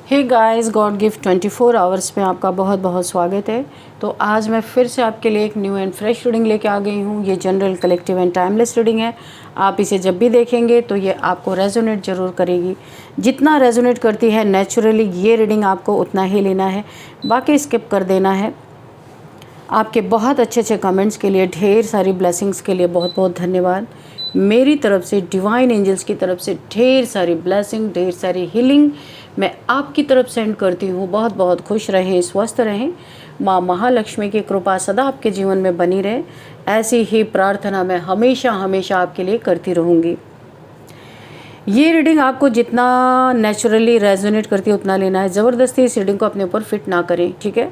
हे guys, God gift 24 hours में आपका बहुत बहुत स्वागत है। तो आज मैं फिर से आपके लिए एक न्यू एंड फ्रेश रीडिंग लेके आ गई हूँ। ये general, collective and timeless reading है। आप इसे जब भी देखेंगे तो ये आपको रेजोनेट ज़रूर करेगी। जितना रेजोनेट करती है नेचुरली ये रीडिंग आपको उतना ही लेना है, बाकी स्किप कर देना है। आपके बहुत अच्छे अच्छे कमेंट्स के लिए, ढेर सारी ब्लेसिंग्स के लिए बहुत बहुत धन्यवाद। मेरी तरफ से, डिवाइन एंजल्स की तरफ से ढेर सारी ब्लेसिंग, ढेर सारी हीलिंग मैं आपकी तरफ सेंड करती हूँ। बहुत बहुत खुश रहें, स्वस्थ रहें। माँ महालक्ष्मी की कृपा सदा आपके जीवन में बनी रहे, ऐसी ही प्रार्थना मैं हमेशा हमेशा आपके लिए करती रहूँगी। ये रीडिंग आपको जितना नेचुरली रेजोनेट करती है उतना लेना है। ज़बरदस्ती इस रीडिंग को अपने ऊपर फिट ना करें, ठीक है।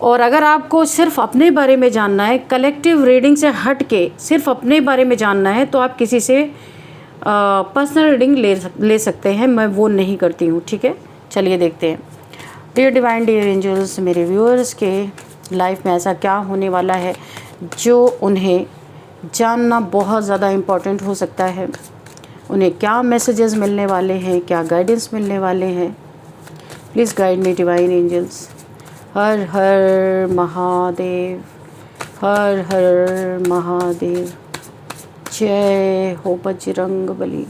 और अगर आपको सिर्फ अपने बारे में जानना है, कलेक्टिव रीडिंग से हट के सिर्फ अपने बारे में जानना है, तो आप किसी से पर्सनल रीडिंग ले सकते हैं। मैं वो नहीं करती हूँ, ठीक है। चलिए देखते हैं। डियर डिवाइन, डियर एंजल्स, मेरे व्यूअर्स के लाइफ में ऐसा क्या होने वाला है जो उन्हें जानना बहुत ज़्यादा इम्पोर्टेंट हो सकता है। उन्हें क्या मैसेजेस मिलने वाले हैं, क्या गाइडेंस मिलने वाले हैं। Please guide me divine angels. हर हर महादेव, हर हर महादेव। जय हो बजरंग बली,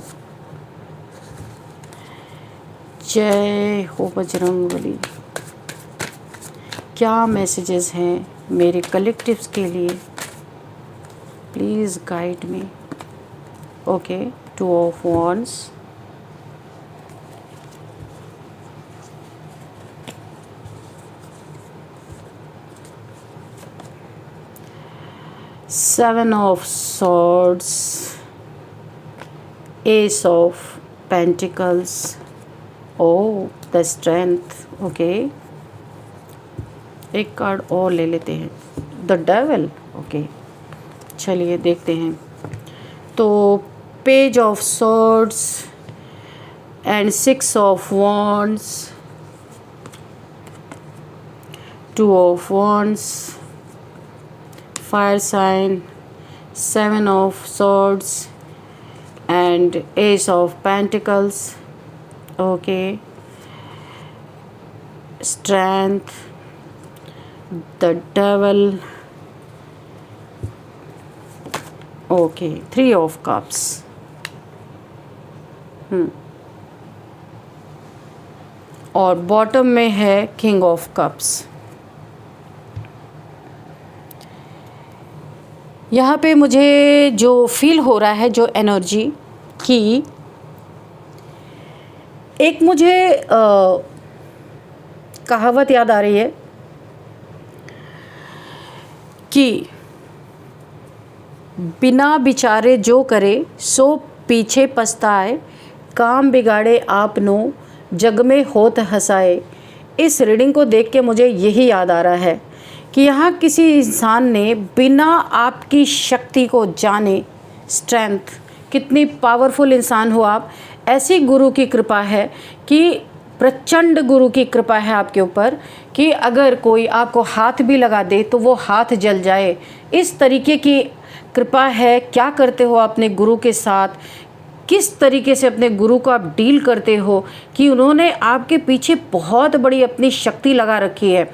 जय हो बजरंग बली। क्या मैसेजेस हैं मेरे कलेक्टिव्स के लिए? Please guide me. Okay, 2 of wands, Seven of swords, Ace of pentacles, oh the strength, okay। एक कार्ड और ले लेते हैं, द डेविल, ओके। चलिए देखते हैं। तो page of swords and 6 of wands, 2 of wands, fire sign, 7 of swords and ace of pentacles, okay। Strength, the devil, okay। 3 of cups, और बॉटम में है किंग ऑफ कप्स। यहाँ पे मुझे जो फील हो रहा है, जो एनर्जी की, एक मुझे कहावत याद आ रही है कि बिना विचारे जो करे सो पीछे पछताए, काम बिगाड़े आपनो जग में होत हंसाए। इस रीडिंग को देख के मुझे यही याद आ रहा है कि यहाँ किसी इंसान ने बिना आपकी शक्ति को जाने, स्ट्रेंथ, कितनी पावरफुल इंसान हो आप, ऐसी गुरु की कृपा है कि प्रचंड गुरु की कृपा है आपके ऊपर कि अगर कोई आपको हाथ भी लगा दे तो वो हाथ जल जाए। इस तरीके की कृपा है। क्या करते हो अपने गुरु के साथ, किस तरीके से अपने गुरु को आप डील करते हो कि उन्होंने आपके पीछे बहुत बड़ी अपनी शक्ति लगा रखी है।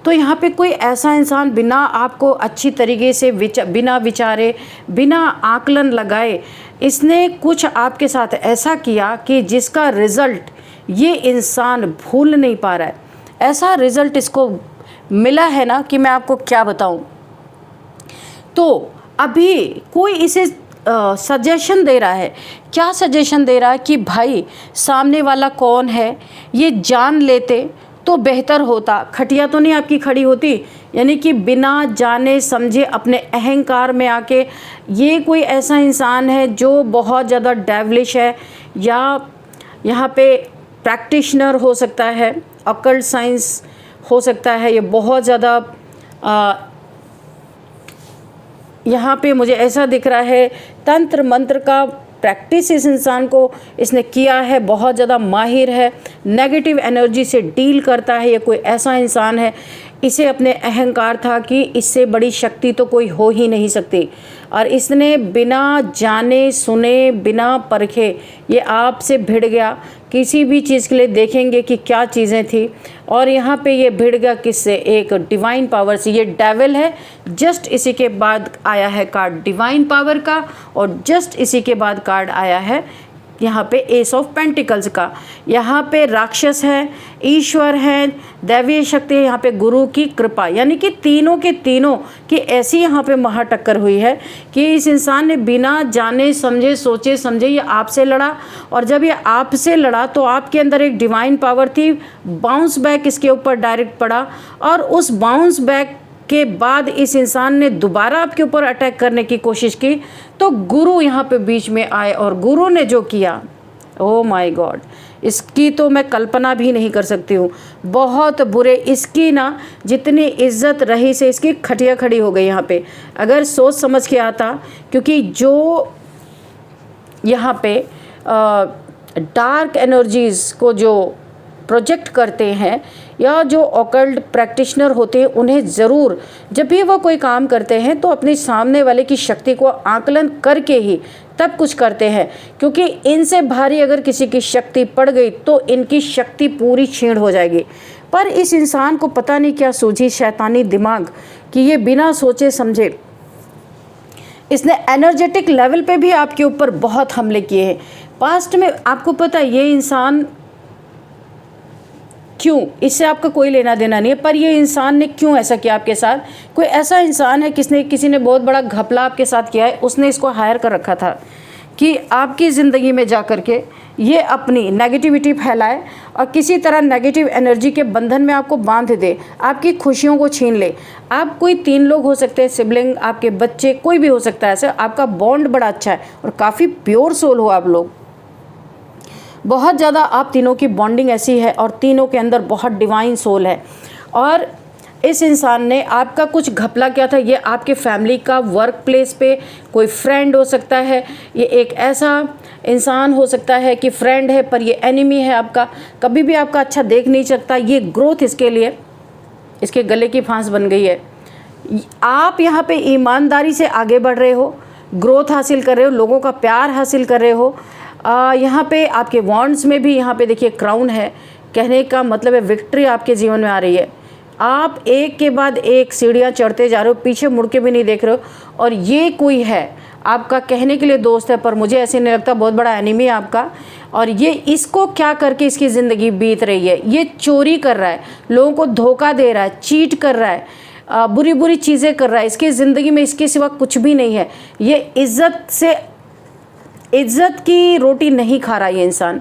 तो यहाँ पे कोई ऐसा इंसान बिना आपको अच्छी तरीके से बिना विचारे, बिना आकलन लगाए, इसने कुछ आपके साथ ऐसा किया कि जिसका रिज़ल्ट ये इंसान भूल नहीं पा रहा है। ऐसा रिज़ल्ट इसको मिला है ना कि मैं आपको क्या बताऊँ। तो अभी कोई इसे सजेशन दे रहा है। क्या सजेशन दे रहा है कि भाई सामने वाला कौन है ये जान लेते तो बेहतर होता। खटिया तो नहीं आपकी खड़ी होती। यानी कि बिना जाने समझे अपने अहंकार में आके ये कोई ऐसा इंसान है जो बहुत ज़्यादा डेविलिश है, या यहाँ पे प्रैक्टिशनर हो सकता है, अकल्ट साइंस हो सकता है। ये बहुत ज़्यादा यहाँ पे मुझे ऐसा दिख रहा है तंत्र मंत्र का प्रैक्टिस इस इंसान को इसने किया है, बहुत ज़्यादा माहिर है, नेगेटिव एनर्जी से डील करता है। ये कोई ऐसा इंसान है, इसे अपने अहंकार था कि इससे बड़ी शक्ति तो कोई हो ही नहीं सकती। और इसने बिना जाने सुने, बिना परखे ये आपसे भिड़ गया। किसी भी चीज़ के लिए देखेंगे कि क्या चीज़ें थी, और यहाँ पे ये भिड़ गया किससे? एक डिवाइन पावर से। ये डेविल है। जस्ट इसी के बाद आया है कार्ड डिवाइन पावर का, और जस्ट इसी के बाद कार्ड आया है यहाँ पे एस ऑफ पेंटिकल्स का। यहाँ पे राक्षस है, ईश्वर है, दैवीय शक्ति है, यहाँ पे गुरु की कृपा, यानी कि तीनों के तीनों की ऐसी यहाँ पे महाटक्कर हुई है कि इस इंसान ने बिना जाने समझे, सोचे समझे ये आपसे लड़ा। और जब ये आपसे लड़ा तो आपके अंदर एक डिवाइन पावर थी, बाउंस बैक इसके ऊपर डायरेक्ट पड़ा, और उस बाउंस बैक के बाद इस इंसान ने दोबारा आपके ऊपर अटैक करने की कोशिश की, तो गुरु यहाँ पे बीच में आए, और गुरु ने जो किया, ओ माय गॉड, इसकी तो मैं कल्पना भी नहीं कर सकती हूँ। बहुत बुरे, इसकी ना जितनी इज्जत रही से इसकी खटिया खड़ी हो गई यहाँ पे, अगर सोच समझ के आता। क्योंकि जो यहाँ पे डार्क एनर्जीज़ को जो प्रोजेक्ट करते हैं या जो ऑकल्ट प्रैक्टिशनर होते हैं, उन्हें ज़रूर जब भी वो कोई काम करते हैं तो अपने सामने वाले की शक्ति को आकलन करके ही तब कुछ करते हैं। क्योंकि इनसे भारी अगर किसी की शक्ति पड़ गई तो इनकी शक्ति पूरी छीण हो जाएगी। पर इस इंसान को पता नहीं क्या सूझी शैतानी दिमाग कि ये बिना सोचे समझे इसने एनर्जेटिक लेवल पे भी आपके ऊपर बहुत हमले किए हैं पास्ट में। आपको पता है ये इंसान क्यों, इससे आपका कोई लेना देना नहीं है, पर ये इंसान ने क्यों ऐसा किया आपके साथ? कोई ऐसा इंसान है किसी ने बहुत बड़ा घपला आपके साथ किया है, उसने इसको हायर कर रखा था कि आपकी ज़िंदगी में जा कर के ये अपनी नेगेटिविटी फैलाए और किसी तरह नेगेटिव एनर्जी के बंधन में आपको बांध दे, आपकी खुशियों को छीन ले। आप कोई 3 लोग हो सकते हैं, सिबलिंग, आपके बच्चे, कोई भी हो सकता है। ऐसे आपका बॉन्ड बड़ा अच्छा है और काफ़ी प्योर सोल हो आप लोग, बहुत ज़्यादा आप तीनों की बॉन्डिंग ऐसी है और तीनों के अंदर बहुत डिवाइन सोल है। और इस इंसान ने आपका कुछ घपला किया था। ये आपके फैमिली का, वर्क प्लेस पे कोई फ्रेंड हो सकता है, ये एक ऐसा इंसान हो सकता है कि फ्रेंड है पर ये एनिमी है आपका, कभी भी आपका अच्छा देख नहीं सकता। ये ग्रोथ इसके लिए इसके गले की फांस बन गई है। आप यहाँ पे ईमानदारी से आगे बढ़ रहे हो, ग्रोथ हासिल कर रहे हो, लोगों का प्यार हासिल कर रहे हो। यहाँ पे आपके वॉन्ड्स में भी यहाँ पे देखिए क्राउन है, कहने का मतलब है विक्ट्री आपके जीवन में आ रही है। आप एक के बाद एक सीढ़ियाँ चढ़ते जा रहे हो, पीछे मुड़ के भी नहीं देख रहे हो। और ये कोई है आपका कहने के लिए दोस्त है, पर मुझे ऐसे नहीं लगता, बहुत बड़ा एनिमी है आपका। और ये इसको क्या करके इसकी ज़िंदगी बीत रही है, ये चोरी कर रहा है, लोगों को धोखा दे रहा है, चीट कर रहा है, बुरी बुरी चीज़ें कर रहा है। इसकी ज़िंदगी में इसके सिवा कुछ भी नहीं है। ये इज्जत की रोटी नहीं खा रहा ये इंसान।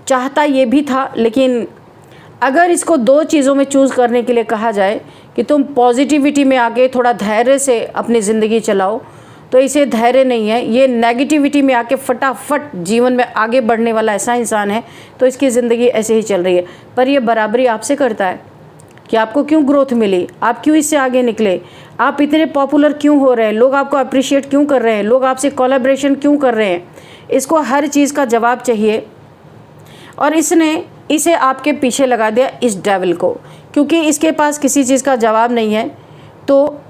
चाहता ये भी था, लेकिन अगर इसको 2 चीज़ों में चूज़ करने के लिए कहा जाए कि तुम पॉजिटिविटी में आके थोड़ा धैर्य से अपनी ज़िंदगी चलाओ, तो इसे धैर्य नहीं है। ये नेगेटिविटी में आके फटाफट जीवन में आगे बढ़ने वाला ऐसा इंसान है, तो इसकी ज़िंदगी ऐसे ही चल रही है। पर ये बराबरी आपसे करता है कि आपको क्यों ग्रोथ मिली, आप क्यों इससे आगे निकले, आप इतने पॉपुलर क्यों हो रहे हैं, लोग आपको अप्रिशिएट क्यों कर रहे हैं, लोग आपसे कोलैबोरेशन क्यों कर रहे हैं। इसको हर चीज़ का जवाब चाहिए और इसने इसे आपके पीछे लगा दिया, इस डेविल को। क्योंकि इसके पास किसी चीज़ का जवाब नहीं है। तो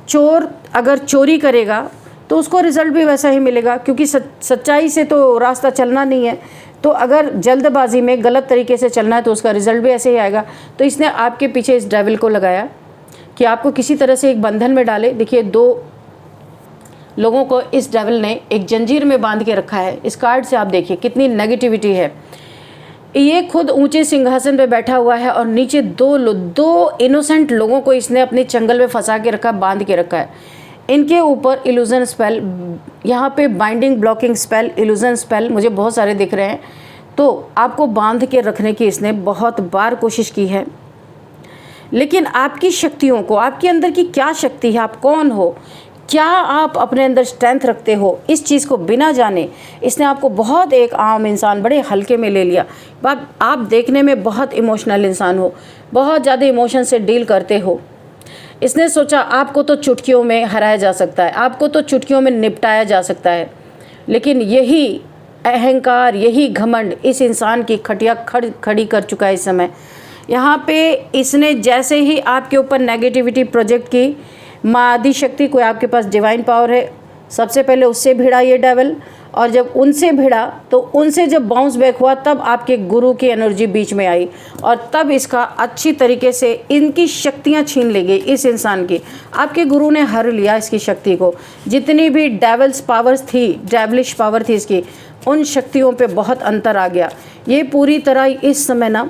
चोर अगर चोरी करेगा तो उसको रिज़ल्ट भी वैसा ही मिलेगा, क्योंकि सच्चाई से तो रास्ता चलना नहीं है। तो अगर जल्दबाजी में गलत तरीके से चलना है तो उसका रिज़ल्ट भी ऐसे ही आएगा। तो इसने आपके पीछे इस डेविल को लगाया कि आपको किसी तरह से एक बंधन में डाले। देखिए 2 लोगों को इस डेविल ने एक जंजीर में बांध के रखा है। इस कार्ड से आप देखिए कितनी नेगेटिविटी है। ये खुद ऊंचे सिंहासन पे बैठा हुआ है और नीचे 2 इनोसेंट लोगों को इसने अपने चंगल में फंसा के रखा, बांध के रखा है। इनके ऊपर इल्यूजन स्पेल, यहाँ पे binding blocking spell, illusion spell मुझे बहुत सारे दिख रहे हैं। तो आपको बांध के रखने की इसने बहुत बार कोशिश की है, लेकिन आपकी शक्तियों को, आपके अंदर की क्या शक्ति है, आप कौन हो, क्या आप अपने अंदर स्ट्रेंथ रखते हो, इस चीज़ को बिना जाने इसने आपको बहुत एक आम इंसान बड़े हल्के में ले लिया। आप देखने में बहुत इमोशनल इंसान हो, बहुत ज़्यादा इमोशन से डील करते हो। इसने सोचा आपको तो चुटकियों में हराया जा सकता है, आपको तो चुटकियों में निपटाया जा सकता है, लेकिन यही अहंकार, यही घमंड इस इंसान की खटिया खड़ी कर चुका है इस समय। यहाँ पे इसने जैसे ही आपके ऊपर नेगेटिविटी प्रोजेक्ट की, मादी शक्ति, कोई आपके पास डिवाइन पावर है, सबसे पहले उससे भिड़ा ये डेविल, और जब उनसे भिड़ा तो उनसे जब बाउंस बैक हुआ तब आपके गुरु की एनर्जी बीच में आई और तब इसका अच्छी तरीके से इनकी शक्तियां छीन ली गई इस इंसान की। आपके गुरु ने हर लिया इसकी शक्ति को, जितनी भी डेविल्स पावर्स थी, डेविलिश पावर थी इसकी, उन शक्तियों पे बहुत अंतर आ गया। ये पूरी तरह इस समय ना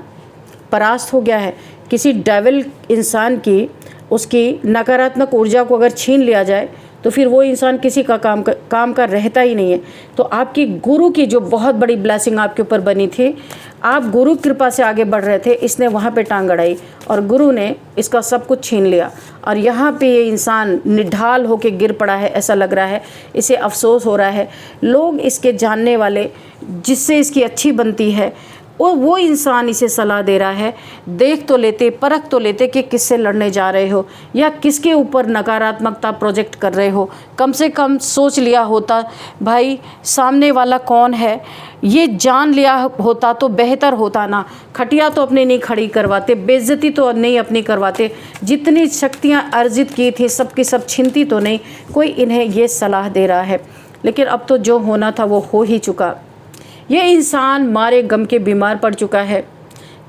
परास्त हो गया है। किसी डेविल इंसान की उसकी नकारात्मक ऊर्जा को अगर छीन लिया जाए तो फिर वो इंसान किसी का काम का रहता ही नहीं है। तो आपकी गुरु की जो बहुत बड़ी ब्लेसिंग आपके ऊपर बनी थी, आप गुरु कृपा से आगे बढ़ रहे थे, इसने वहाँ पे टांग अड़ाई और गुरु ने इसका सब कुछ छीन लिया और यहाँ पे ये इंसान निढाल होके गिर पड़ा है। ऐसा लग रहा है, इसे अफसोस हो रहा है। लोग इसके जानने वाले जिससे इसकी अच्छी बनती है वो इंसान इसे सलाह दे रहा है, देख तो लेते, परख तो लेते कि किससे लड़ने जा रहे हो या किसके ऊपर नकारात्मकता प्रोजेक्ट कर रहे हो। कम से कम सोच लिया होता भाई सामने वाला कौन है, ये जान लिया होता तो बेहतर होता ना। खटिया तो अपनी नहीं खड़ी करवाते, बेइज्जती तो नहीं अपनी करवाते, जितनी शक्तियाँ अर्जित की थी सबकी सब छीनती तो नहीं। कोई इन्हें ये सलाह दे रहा है, लेकिन अब तो जो होना था वो हो ही चुका। ये इंसान मारे गम के बीमार पड़ चुका है।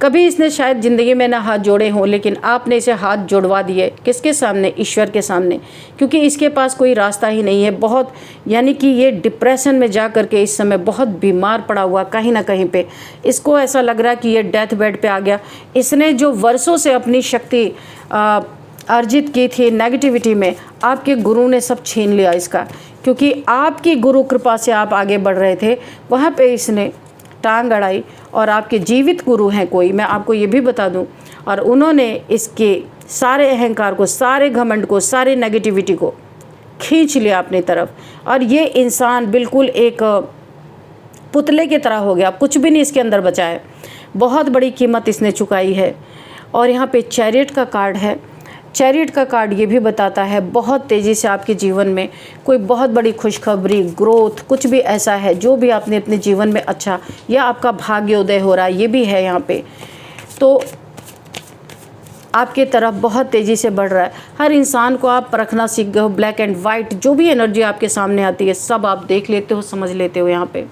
कभी इसने शायद ज़िंदगी में ना हाथ जोड़े हों, लेकिन आपने इसे हाथ जोड़वा दिए। किसके सामने? ईश्वर के सामने, क्योंकि इसके पास कोई रास्ता ही नहीं है। बहुत यानी कि ये डिप्रेशन में जा कर के इस समय बहुत बीमार पड़ा हुआ कहीं ना कहीं पे। इसको ऐसा लग रहा है कि ये डेथ बेड पे आ गया। इसने जो वर्षों से अपनी शक्ति अर्जित की थी नेगेटिविटी में, आपके गुरु ने सब छीन लिया इसका, क्योंकि आपकी गुरु कृपा से आप आगे बढ़ रहे थे, वहाँ पे इसने टांग अड़ाई। और आपके जीवित गुरु हैं कोई, मैं आपको ये भी बता दूं, और उन्होंने इसके सारे अहंकार को, सारे घमंड को, सारे नेगेटिविटी को खींच लिया अपनी तरफ। और ये इंसान बिल्कुल एक पुतले की तरह हो गया, कुछ भी नहीं इसके अंदर बचा है। बहुत बड़ी कीमत इसने चुकाई है। और यहाँ पे चैरियट का कार्ड है। चैरियट का कार्ड ये भी बताता है बहुत तेज़ी से आपके जीवन में कोई बहुत बड़ी खुशखबरी, ग्रोथ, कुछ भी ऐसा है जो भी आपने अपने जीवन में अच्छा, या आपका भाग्योदय हो रहा है, ये भी है यहाँ पे। तो आपके तरफ बहुत तेज़ी से बढ़ रहा है। हर इंसान को आप परखना सीख गए हो। ब्लैक एंड वाइट जो भी एनर्जी आपके सामने आती है सब आप देख लेते हो, समझ लेते हो यहाँ पे।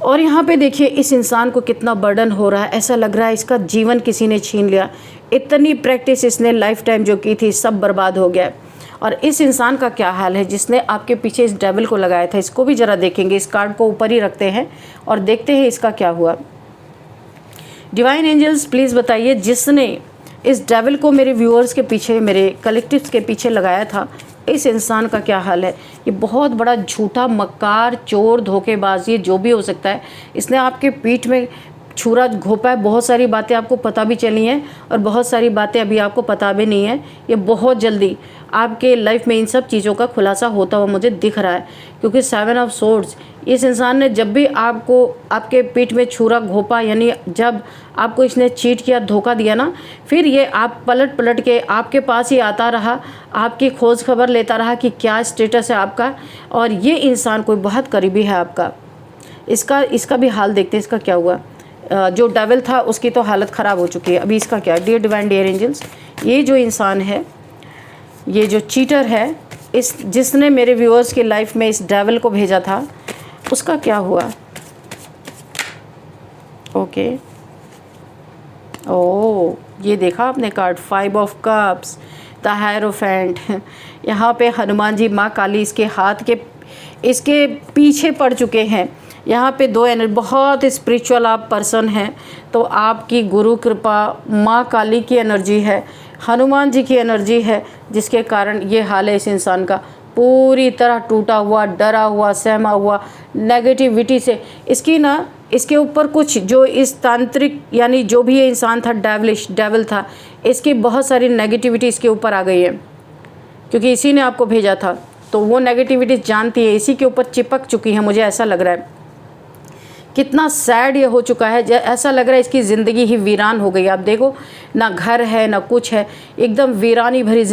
और यहाँ पे देखिए इस इंसान को कितना बर्डन हो रहा है। ऐसा लग रहा है इसका जीवन किसी ने छीन लिया। इतनी प्रैक्टिस इसने लाइफ टाइम जो की थी सब बर्बाद हो गया। और इस इंसान का क्या हाल है जिसने आपके पीछे इस डेविल को लगाया था, इसको भी ज़रा देखेंगे। इस कार्ड को ऊपर ही रखते हैं और देखते हैं इसका क्या हुआ। डिवाइन एंजल्स प्लीज़ बताइए, जिसने इस डेविल को मेरे व्यूअर्स के पीछे, मेरे कलेक्टिव्स के पीछे लगाया था, इस इंसान का क्या हाल है। ये बहुत बड़ा झूठा, मक्कार, चोर, धोखेबाज, ये जो भी हो सकता है, इसने आपके पीठ में छुरा घोंपा है। बहुत सारी बातें आपको पता भी चली हैं और बहुत सारी बातें अभी आपको पता भी नहीं है। ये बहुत जल्दी आपके लाइफ में इन सब चीज़ों का खुलासा होता हुआ मुझे दिख रहा है, क्योंकि 7 ऑफ सोर्ड्स, इस इंसान ने जब भी आपको आपके पीठ में छुरा घोंपा, यानी जब आपको इसने चीट किया, धोखा दिया ना, फिर ये आप पलट पलट के आपके पास ही आता रहा, आपकी खोज खबर लेता रहा कि क्या स्टेटस है आपका। और ये इंसान कोई बहुत करीबी है आपका। इसका भी हाल देखते हैं, इसका क्या हुआ। जो डेविल था उसकी तो हालत ख़राब हो चुकी है, अभी इसका क्या। डियर डिवाइन डियर एंजल्स, ये जो इंसान है, ये जो चीटर है, जिसने मेरे व्यूअर्स की लाइफ में इस डेविल को भेजा था, उसका क्या हुआ। ओके, ओह ये देखा आपने card, 5 of cups, the hierophant. यहाँ पे हनुमान जी, माँ काली इसके पीछे पड़ चुके हैं। यहाँ पे 2 एनर्जी, बहुत स्पिरिचुअल आप पर्सन हैं, तो आपकी गुरु कृपा, माँ काली की एनर्जी है, हनुमान जी की एनर्जी है, जिसके कारण ये हाल है इस इंसान का। पूरी तरह टूटा हुआ, डरा हुआ, सहमा हुआ, नेगेटिविटी से इसके ऊपर कुछ जो इस तांत्रिक, यानी जो भी ये इंसान था, डेविल था, इसकी बहुत सारी नेगेटिविटी इसके ऊपर आ गई है, क्योंकि इसी ने आपको भेजा था। तो वो नेगेटिविटी जानती है, इसी के ऊपर चिपक चुकी है। मुझे ऐसा लग रहा है कितना सैड ये हो चुका है। ऐसा लग रहा है इसकी ज़िंदगी ही वीरान हो गई। आप देखो, ना घर है ना कुछ है, एकदम वीरानी भरी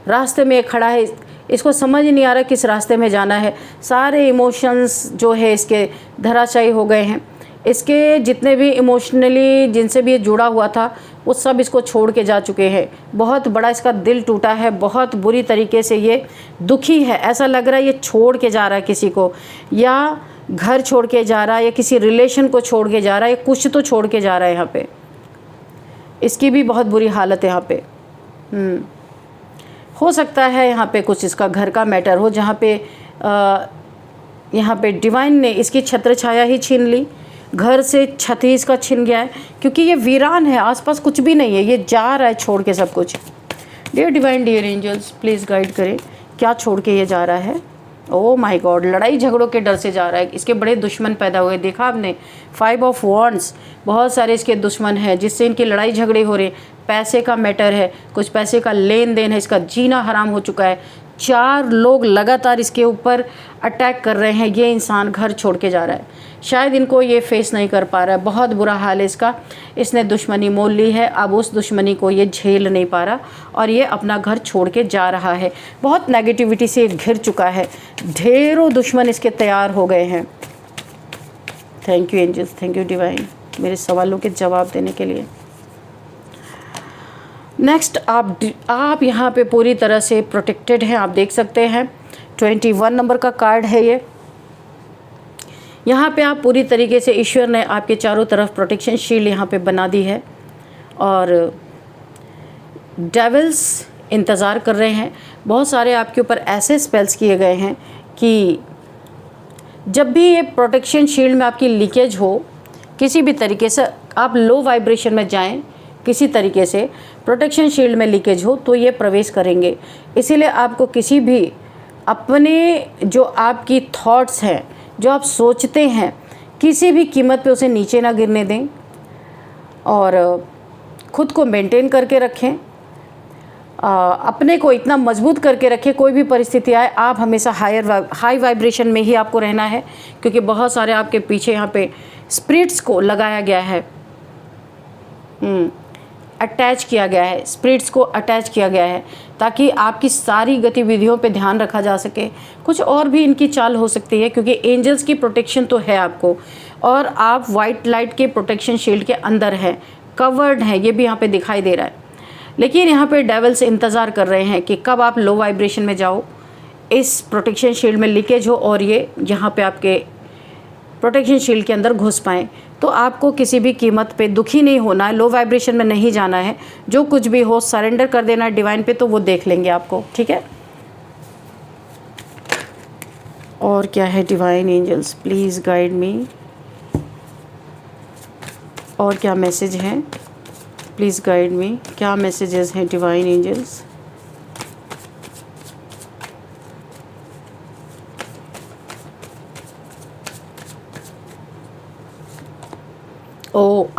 रास्ते में खड़ा है। इसको समझ ही नहीं आ रहा किस रास्ते में जाना है। सारे इमोशंस जो है इसके धराशायी हो गए हैं। इसके जितने भी इमोशनली जिनसे भी ये जुड़ा हुआ था वो सब इसको छोड़ के जा चुके हैं। बहुत बड़ा इसका दिल टूटा है, बहुत बुरी तरीके से ये दुखी है। ऐसा लग रहा है ये छोड़ के जा रहा है किसी को, या घर छोड़ के जा रहा है, या किसी रिलेशन को छोड़ के जा रहा है, या कुछ तो छोड़ के जा रहा है। यहाँ पे इसकी भी बहुत बुरी हालत है यहाँ पे। हो सकता है यहाँ पे कुछ इसका घर का मैटर हो, जहाँ पे यहाँ पे डिवाइन ने इसकी छत्र छाया ही छीन ली, घर से छत ही इसका छिन गया है, क्योंकि ये वीरान है, आसपास कुछ भी नहीं है, ये जा रहा है छोड़ के सब कुछ। Dear divine, dear angels, please guide करें, क्या छोड़ के ये जा रहा है। ओह माय गॉड, लड़ाई झगड़ों के डर से जा रहा है। इसके बड़े दुश्मन पैदा हुए, देखा आपने 5 ऑफ वॉन्ड्स, बहुत सारे इसके दुश्मन हैं जिससे इनकी लड़ाई झगड़े हो रहे। पैसे का मैटर है, कुछ पैसे का लेन देन है, इसका जीना हराम हो चुका है। 4 लोग लगातार इसके ऊपर अटैक कर रहे हैं। ये इंसान घर छोड़ के जा रहा है, शायद इनको ये फेस नहीं कर पा रहा है। बहुत बुरा हाल है इसका, इसने दुश्मनी मोल ली है, अब उस दुश्मनी को ये झेल नहीं पा रहा और ये अपना घर छोड़ के जा रहा है। बहुत नेगेटिविटी से घिर चुका है, ढेरों दुश्मन इसके तैयार हो गए हैं। Thank you angels, thank you divine, मेरे सवालों के जवाब देने के लिए। नेक्स्ट, आप यहाँ पे पूरी तरह से प्रोटेक्टेड हैं, आप देख सकते हैं। 21 नंबर का कार्ड है ये। यहाँ पे आप पूरी तरीके से, ईश्वर ने आपके चारों तरफ प्रोटेक्शन शील्ड यहाँ पे बना दी है और डेविल्स इंतज़ार कर रहे हैं। बहुत सारे आपके ऊपर ऐसे स्पेल्स किए गए हैं कि जब भी ये प्रोटेक्शन शील्ड में आपकी लीकेज हो, किसी भी तरीके से आप लो वाइब्रेशन में जाएं, किसी तरीके से प्रोटेक्शन शील्ड में लीकेज हो तो ये प्रवेश करेंगे। इसीलिए आपको किसी भी अपने जो आपकी थॉट्स हैं, जो आप सोचते हैं, किसी भी कीमत पे उसे नीचे ना गिरने दें और ख़ुद को मेंटेन करके रखें। अपने को इतना मजबूत करके रखें, कोई भी परिस्थिति आए आप हमेशा हाई वाइब्रेशन में ही आपको रहना है, क्योंकि बहुत सारे आपके पीछे यहाँ पे स्पिरिट्स को लगाया गया है, अटैच किया गया है, स्पिरिट्स को अटैच किया गया है ताकि आपकी सारी गतिविधियों पे ध्यान रखा जा सके। कुछ और भी इनकी चाल हो सकती है, क्योंकि एंजल्स की प्रोटेक्शन तो है आपको और आप वाइट लाइट के प्रोटेक्शन शील्ड के अंदर हैं, कवर्ड हैं, ये भी यहाँ पे दिखाई दे रहा है। लेकिन यहाँ पे डेविल्स इंतज़ार कर रहे हैं कि कब आप लो वाइब्रेशन में जाओ, इस प्रोटेक्शन शील्ड में लीकेज हो और ये यहाँ पे आपके प्रोटेक्शन शील्ड के अंदर घुस पाएँ। तो आपको किसी भी कीमत पे दुखी नहीं होना है, लो वाइब्रेशन में नहीं जाना है, जो कुछ भी हो सरेंडर कर देना है डिवाइन पे, तो वो देख लेंगे आपको, ठीक है। और क्या है divine angels, please guide me, और क्या मैसेज हैं, प्लीज़ गाइड मी, क्या मैसेजेस हैं डिवाइन एंजल्स।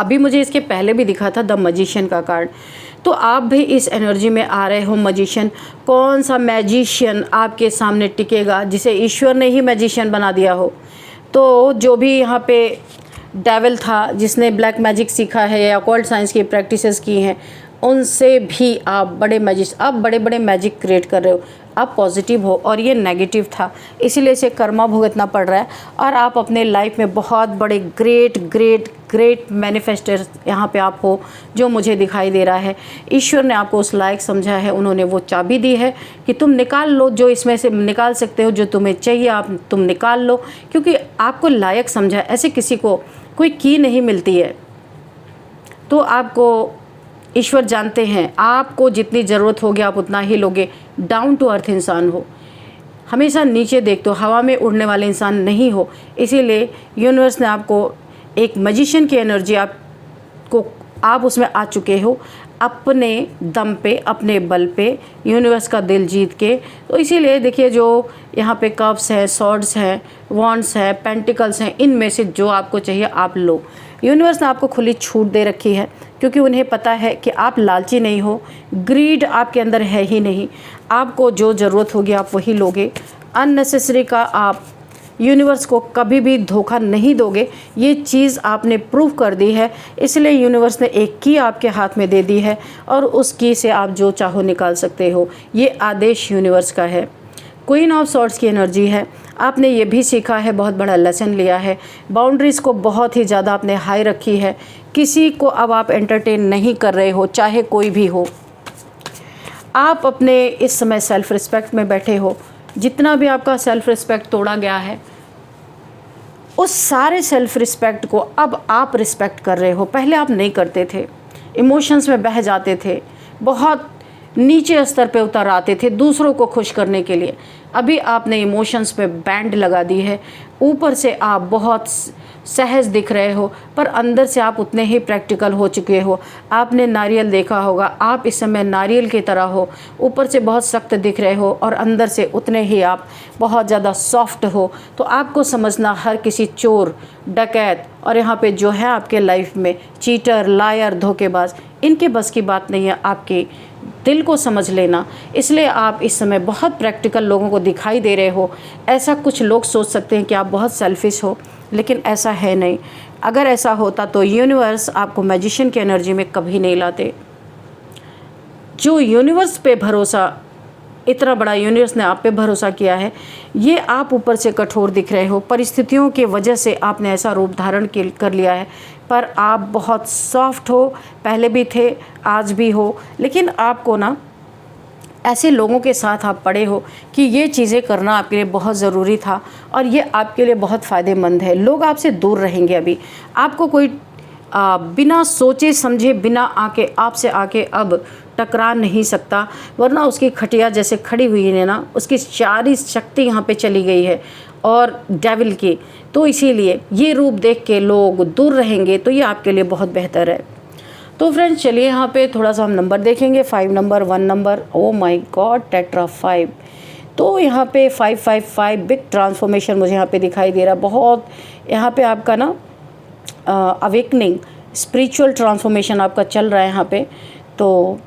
अभी मुझे इसके पहले भी दिखा था द मैजिशियन का कार्ड, तो आप भी इस एनर्जी में आ रहे हो। मैजिशियन, कौन सा मैजिशियन आपके सामने टिकेगा जिसे ईश्वर ने ही मैजिशियन बना दिया हो। तो जो भी यहाँ पे डेविल था, जिसने ब्लैक मैजिक सीखा है या ऑकल्ट साइंस की प्रैक्टिसेस की हैं, उनसे भी आप बड़े बड़े मैजिक क्रिएट कर रहे हो। आप पॉजिटिव हो और ये नेगेटिव था, इसीलिए इसे कर्मा भुगतना पड़ रहा है। और आप अपने लाइफ में बहुत बड़े ग्रेट मैनिफेस्टर यहाँ पे आप हो, जो मुझे दिखाई दे रहा है। ईश्वर ने आपको उस लायक समझा है, उन्होंने वो चाबी दी है कि तुम निकाल लो, जो इसमें से निकाल सकते हो, जो तुम्हें चाहिए आप तुम निकाल लो, क्योंकि आपको लायक समझा। ऐसे किसी को कोई की नहीं मिलती है। तो आपको ईश्वर जानते हैं, आपको जितनी ज़रूरत होगी आप उतना ही लोगे। डाउन टू अर्थ इंसान हो, हमेशा नीचे देखते हो, हवा में उड़ने वाले इंसान नहीं हो। इसीलिए यूनिवर्स ने आपको एक मैजिशियन की एनर्जी आप उसमें आ चुके हो, अपने दम पे, अपने बल पे, यूनिवर्स का दिल जीत के। तो इसीलिए देखिए, जो यहाँ पे कप्स है, सॉर्ड्स हैं, वॉन्ड्स हैं, पेंटिकल्स हैं, इनमें से जो आपको चाहिए आप लो। यूनिवर्स ने आपको खुली छूट दे रखी है, क्योंकि उन्हें पता है कि आप लालची नहीं हो, ग्रीड आपके अंदर है ही नहीं। आपको जो ज़रूरत होगी आप वही लोगे। अननेसेसरी का आप यूनिवर्स को कभी भी धोखा नहीं दोगे, ये चीज़ आपने प्रूव कर दी है। इसलिए यूनिवर्स ने एक की आपके हाथ में दे दी है और उस की से आप जो चाहो निकाल सकते हो। ये आदेश यूनिवर्स का है। क्वीन ऑफ सॉर्ड्स की एनर्जी है। आपने ये भी सीखा है, बहुत बड़ा लेसन लिया है। बाउंड्रीज़ को बहुत ही ज़्यादा आपने हाई रखी है। किसी को अब आप एंटरटेन नहीं कर रहे हो, चाहे कोई भी हो। आप अपने इस समय सेल्फ़ रिस्पेक्ट में बैठे हो। जितना भी आपका सेल्फ़ रिस्पेक्ट तोड़ा गया है, उस सारे सेल्फ़ रिस्पेक्ट को अब आप रिस्पेक्ट कर रहे हो। पहले आप नहीं करते थे, इमोशंस में बह जाते थे, बहुत नीचे स्तर पे उतर आते थे दूसरों को खुश करने के लिए। अभी आपने इमोशंस पे बैंड लगा दी है। ऊपर से आप बहुत सहज दिख रहे हो, पर अंदर से आप उतने ही प्रैक्टिकल हो चुके हो। आपने नारियल देखा होगा, आप इस समय नारियल की तरह हो। ऊपर से बहुत सख्त दिख रहे हो और अंदर से उतने ही आप बहुत ज़्यादा सॉफ्ट हो। तो आपको समझना, हर किसी चोर, डकैत और यहाँ पे जो है आपके लाइफ में चीटर, लायर, धोखेबाज, इनके बस की बात नहीं है। आपके दिल को समझ लेना। इसलिए आप इस समय बहुत प्रैक्टिकल लोगों को दिखाई दे रहे हो। ऐसा कुछ लोग सोच सकते हैं कि आप बहुत सेल्फिश हो, लेकिन ऐसा है नहीं। अगर ऐसा होता तो यूनिवर्स आपको मैजिशियन की एनर्जी में कभी नहीं लाते। जो यूनिवर्स पे भरोसा, इतना बड़ा यूनिवर्स ने आप पे भरोसा किया है, ये आप ऊपर से कठोर दिख रहे हो। परिस्थितियों की वजह से आपने ऐसा रूप धारण कर लिया है, पर आप बहुत सॉफ्ट हो। पहले भी थे, आज भी हो। लेकिन आपको ना ऐसे लोगों के साथ आप पड़े हो कि ये चीज़ें करना आपके लिए बहुत ज़रूरी था और ये आपके लिए बहुत फ़ायदेमंद है। लोग आपसे दूर रहेंगे। अभी आपको कोई बिना सोचे समझे, बिना आपसे आके अब टकरा नहीं सकता, वरना उसकी खटिया जैसे खड़ी हुई है ना, उसकी सारी शक्ति यहाँ पे चली गई है और डेविल की। तो इसीलिए ये रूप देख के लोग दूर रहेंगे, तो ये आपके लिए बहुत बेहतर है। तो फ्रेंड्स, चलिए यहाँ पे थोड़ा सा हम नंबर देखेंगे। 5 number, 1 number, oh my God, tetra 5। तो यहाँ पे 555 बिग ट्रांसफॉर्मेशन मुझे यहाँ पे दिखाई दे रहा है। बहुत यहाँ पे आपका ना अवेकनिंग, स्पिरिचुअल ट्रांसफॉर्मेशन आपका चल रहा है यहाँ पे। तो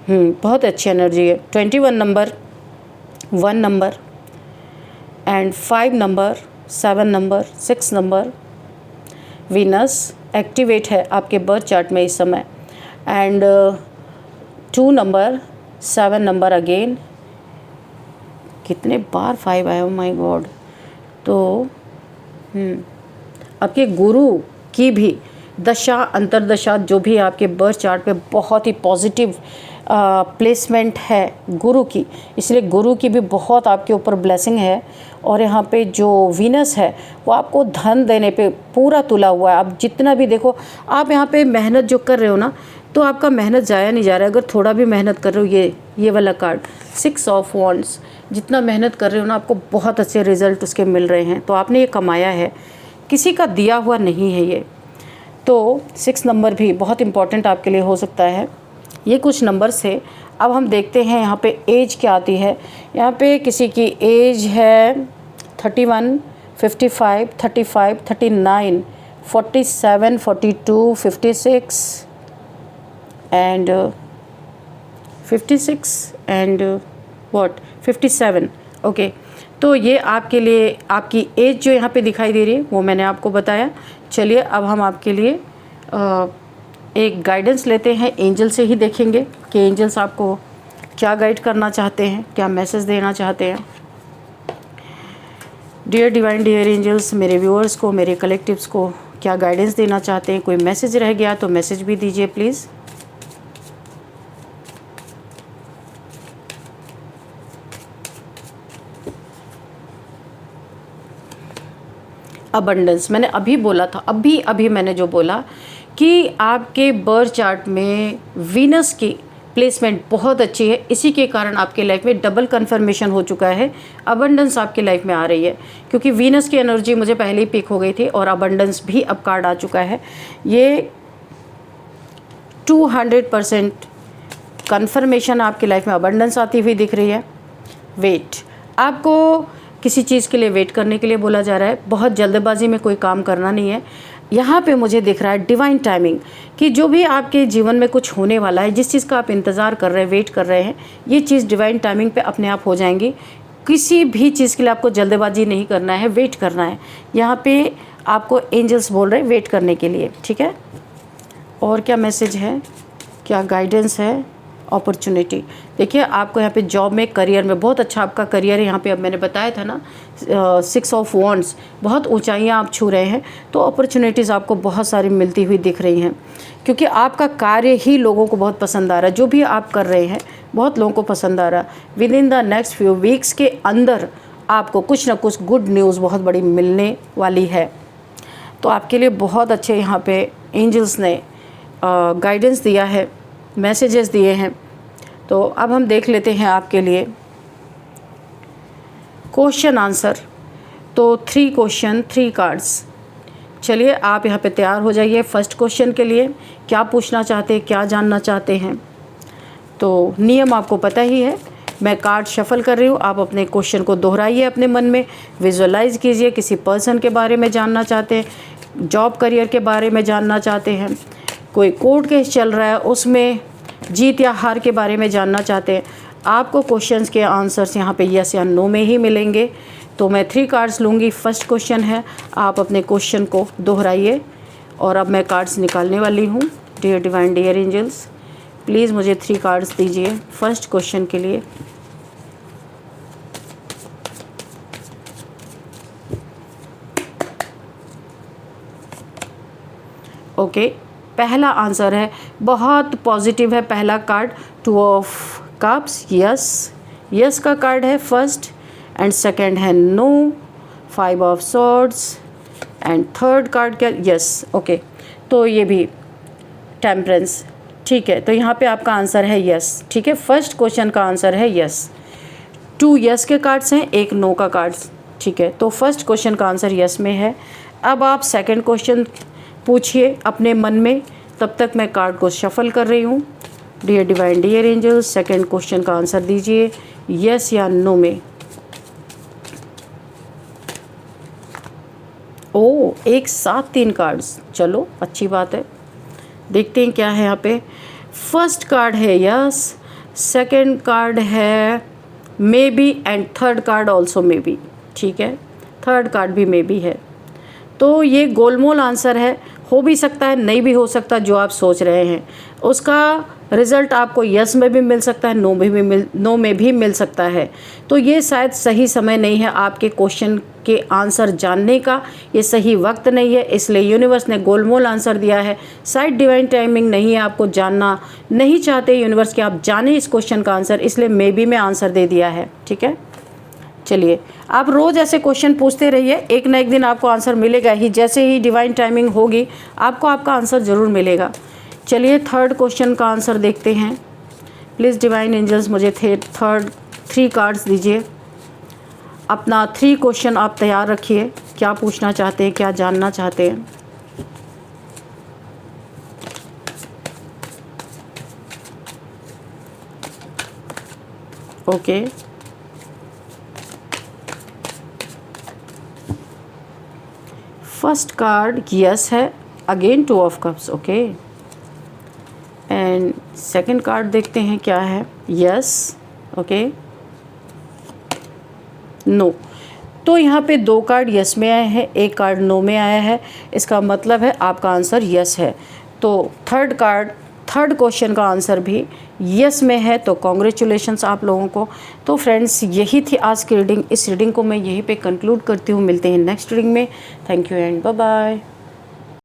बहुत अच्छी एनर्जी है। 21 number, 1 number and 5 number, 7 number, 6 number. Venus activate है आपके बर्थ चार्ट में इस समय। And 2 number, 7 number again. कितने बार 5 आया, माय गॉड। तो आपके गुरु की भी दशा, अंतरदशा, जो भी आपके बर्थ चार्ट पे बहुत ही पॉजिटिव प्लेसमेंट है गुरु की, इसलिए गुरु की भी बहुत आपके ऊपर ब्लेसिंग है। और यहाँ पे जो वीनस है वो आपको धन देने पे पूरा तुला हुआ है। आप जितना भी देखो, आप यहाँ पे मेहनत जो कर रहे हो ना, तो आपका मेहनत ज़ाया नहीं जा रहा है। अगर थोड़ा भी मेहनत कर रहे हो, ये वाला कार्ड 6 ऑफ वॉन्ड्स, जितना मेहनत कर रहे हो ना, आपको बहुत अच्छे रिजल्ट उसके मिल रहे हैं। तो आपने ये कमाया है, किसी का दिया हुआ नहीं है ये। तो 6 नंबर भी बहुत इम्पॉर्टेंट आपके लिए हो सकता है। ये कुछ नंबर्स थे। अब हम देखते हैं यहाँ पे एज क्या आती है। यहाँ पे किसी की एज है 31, 55, 35, 39, 47, 42, 56 एंड 56 एंड 57। ओके, तो ये आपके लिए आपकी एज जो यहाँ पे दिखाई दे रही है वो मैंने आपको बताया। चलिए अब हम आपके लिए एक गाइडेंस लेते हैं। एंजल से ही देखेंगे कि एंजल्स आपको क्या गाइड करना चाहते हैं, क्या मैसेज देना चाहते हैं। डियर डिवाइन, डियर एंजल्स, मेरे व्यूअर्स को, मेरे कलेक्टिव्स को क्या गाइडेंस देना चाहते हैं। कोई मैसेज रह गया तो मैसेज भी दीजिए प्लीज़। अबंडेंस, मैंने अभी बोला था, अभी मैंने जो बोला कि आपके बर्थ चार्ट में वीनस की प्लेसमेंट बहुत अच्छी है। इसी के कारण आपके लाइफ में डबल कन्फर्मेशन हो चुका है। अबंडेंस आपकी लाइफ में आ रही है, क्योंकि वीनस की एनर्जी मुझे पहले ही पिक हो गई थी और अबंडेंस भी अब कार्ड आ चुका है। ये 200% कन्फर्मेशन आपकी लाइफ में अबंडेंस आती हुई दिख रही है। वेट, आपको किसी चीज़ के लिए वेट करने के लिए बोला जा रहा है। बहुत जल्दबाजी में कोई काम करना नहीं है। यहाँ पे मुझे दिख रहा है डिवाइन टाइमिंग, कि जो भी आपके जीवन में कुछ होने वाला है, जिस चीज़ का आप इंतज़ार कर रहे हैं, वेट कर रहे हैं, ये चीज़ डिवाइन टाइमिंग पे अपने आप हो जाएंगी। किसी भी चीज़ के लिए आपको जल्दबाजी नहीं करना है, वेट करना है। यहाँ पे आपको एंजल्स बोल रहे हैं वेट करने के लिए, ठीक है। और क्या मैसेज है, क्या गाइडेंस है अपॉर्चुनिटी। देखिए आपको यहाँ पे जॉब में, करियर में बहुत अच्छा आपका करियर है। यहाँ पे अब मैंने बताया था ना 6 ऑफ वॉन्ड्स, बहुत ऊंचाइयाँ आप छू रहे हैं। तो अपॉर्चुनिटीज़ आपको बहुत सारी मिलती हुई दिख रही हैं, क्योंकि आपका कार्य ही लोगों को बहुत पसंद आ रहा है। जो भी आप कर रहे हैं बहुत लोगों को पसंद आ रहा है। With in the next few weeks के अंदर आपको कुछ ना कुछ गुड न्यूज़ बहुत बड़ी मिलने वाली है। तो आपके लिए बहुत अच्छे यहाँ पे एंजल्स ने गाइडेंस दिया है, मैसेजेस दिए हैं। तो अब हम देख लेते हैं आपके लिए क्वेश्चन आंसर। तो 3 क्वेश्चन 3 कार्ड्स। चलिए आप यहाँ पे तैयार हो जाइए फर्स्ट क्वेश्चन के लिए। क्या पूछना चाहते हैं, क्या जानना चाहते हैं? तो नियम आपको पता ही है। मैं कार्ड शफल कर रही हूँ, आप अपने क्वेश्चन को दोहराइए अपने मन में, विजुअलाइज कीजिए। किसी पर्सन के बारे में जानना चाहते हैं, जॉब करियर के बारे में जानना चाहते हैं, कोई कोर्ट केस चल रहा है उसमें जीत या हार के बारे में जानना चाहते हैं, आपको क्वेश्चंस के आंसर्स यहाँ पे यस या नो में ही मिलेंगे। तो मैं 3 कार्ड्स लूँगी। फर्स्ट क्वेश्चन है, आप अपने क्वेश्चन को दोहराइए। और अब मैं कार्ड्स निकालने वाली हूँ। Dear divine, dear angels, please मुझे 3 कार्ड्स दीजिए फर्स्ट क्वेश्चन के लिए। ओके, पहला आंसर है, बहुत पॉजिटिव है पहला card, 2 of cups, yes, yes का कार्ड है फर्स्ट। एंड सेकंड है no, 5 of swords. And third card क्या, यस। ओके, तो ये भी टेम्परेंस, ठीक है। तो यहाँ पे आपका आंसर है यस, ठीक है। फर्स्ट क्वेश्चन का आंसर है यस। 2 यस के कार्ड्स हैं, 1 नो का कार्ड्स, ठीक है। तो फर्स्ट क्वेश्चन का आंसर यस में है। अब आप सेकंड क्वेश्चन पूछिए अपने मन में, तब तक मैं कार्ड को शफल कर रही हूँ। Dear divine, dear angels, second question का आंसर दीजिए यस या नो में। ओ, एक साथ 3 कार्ड्स, चलो अच्छी बात है। देखते हैं क्या है यहाँ पे। फर्स्ट कार्ड है यस, सेकंड कार्ड है may be, and third card also may be, ठीक है। थर्ड कार्ड भी मे बी है। तो ये गोलमोल आंसर है, हो भी सकता है, नहीं भी हो सकता। जो आप सोच रहे हैं उसका रिज़ल्ट आपको यस में भी मिल सकता है, नो में भी मिल सकता है। तो ये शायद सही समय नहीं है आपके क्वेश्चन के आंसर जानने का, ये सही वक्त नहीं है, इसलिए यूनिवर्स ने गोलमोल आंसर दिया है। शायद डिवाइन टाइमिंग नहीं है, आपको जानना नहीं चाहते यूनिवर्स कि आप जाने इस क्वेश्चन का आंसर, इसलिए मे बी में आंसर दे दिया है, ठीक है। चलिए, आप रोज़ ऐसे क्वेश्चन पूछते रहिए, एक ना एक दिन आपको आंसर मिलेगा ही। जैसे ही डिवाइन टाइमिंग होगी आपको आपका आंसर ज़रूर मिलेगा। चलिए थर्ड क्वेश्चन का आंसर देखते हैं। प्लीज़ डिवाइन एंजल्स मुझे 3 कार्ड्स दीजिए। अपना 3 क्वेश्चन आप तैयार रखिए, क्या पूछना चाहते हैं, क्या जानना चाहते हैं। ओके, फर्स्ट कार्ड यस है, again 2 of cups, okay. And second card देखते हैं क्या है, यस, ओके, नो। तो यहाँ पे 2 कार्ड यस में आए हैं, 1 कार्ड नो में आया है। इसका मतलब है आपका आंसर यस है। तो थर्ड क्वेश्चन का आंसर भी यस में है। तो कॉन्ग्रेचुलेशंस आप लोगों को। तो फ्रेंड्स, यही थी आज की रीडिंग। इस रीडिंग को मैं यहीं पे कंक्लूड करती हूँ। मिलते हैं नेक्स्ट रीडिंग में। Thank you and bye bye.